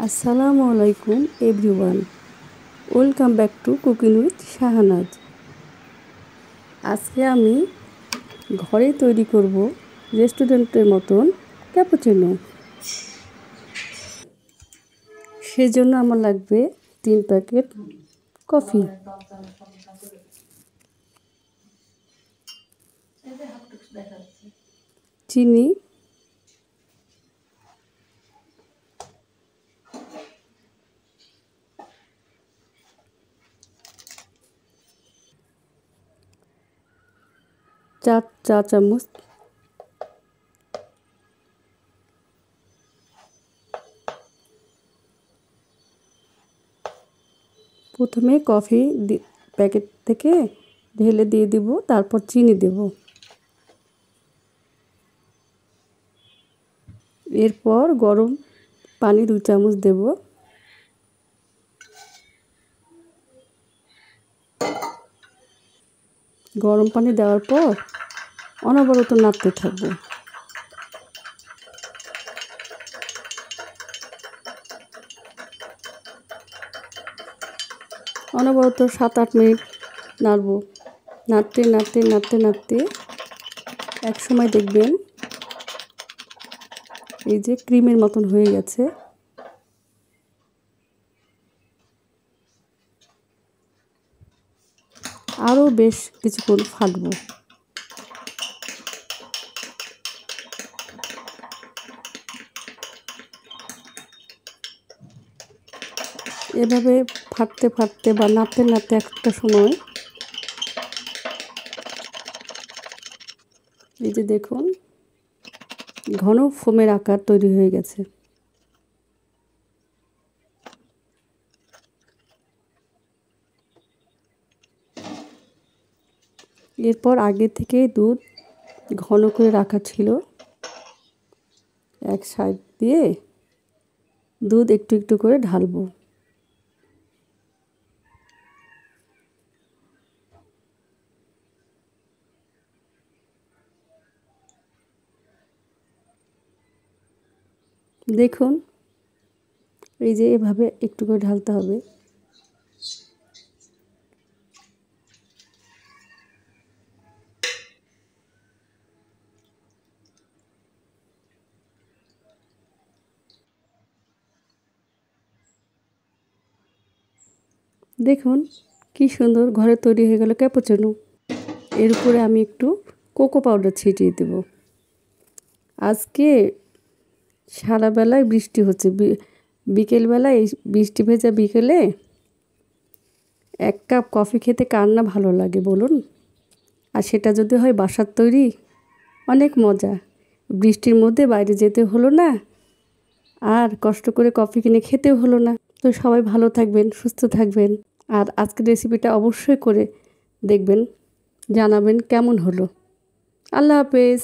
আসসালামু আলাইকুম everyone, welcome back to cooking with Shahanaz. আজকে আমি ঘরে তৈরি করব রেস্টুরেন্টের মতন ক্যাপুচিনো। সেজন্য আমার লাগবে 3 প্যাকেট কফি, চিনি, চা চামচ প্রথমে কফি প্যাকেট থেকে ঢেলে দিয়ে দিব, তারপর চিনি দেব, এরপর গরম পানি 2 চামচ দেব, গরম পানি দেওয়ার পর অনবরত নাড়তে থাকবো। অনবরত 7-8 মিনিট নাড়বো। নাড়তে এক সময় দেখবেন এই যে ক্রিমের মতন হয়ে গেছে। আরও বেশ কিছুক্ষণ ফাটবো। এভাবে ফাটতে বা নাড়তে একটা সময় এই যে দেখুন ঘন ফোমের আকার তৈরি হয়ে গেছে। এরপর আগে থেকে দুধ ঘন করে রাখা ছিল, এক সাইড দিয়ে দুধ একটু করে ঢালবো। দেখুন এই যে এভাবে একটু করে ঢালতে হবে। দেখুন কি সুন্দর ঘরে তৈরি হয়ে গেল ক্যাপুচিনো। এর উপরে আমি একটু কোকো পাউডার ছিটিয়ে দেব। আজকে সারা বেলায় বৃষ্টি হচ্ছে, বিকেলবেলায় বৃষ্টি ভেজা বিকেলে 1 কাপ কফি খেতে কার না ভালো লাগে বলুন? আর সেটা যদি হয় বাসার তৈরি, অনেক মজা। বৃষ্টির মধ্যে বাইরে যেতে হলো না, আর কষ্ট করে কফি কিনে খেতেও হলো না। তো সবাই ভালো থাকবেন, সুস্থ থাকবেন, আর আজকের রেসিপিটা অবশ্যই করে দেখবেন, জানাবেন কেমন হলো। আল্লাহ হাফেজ।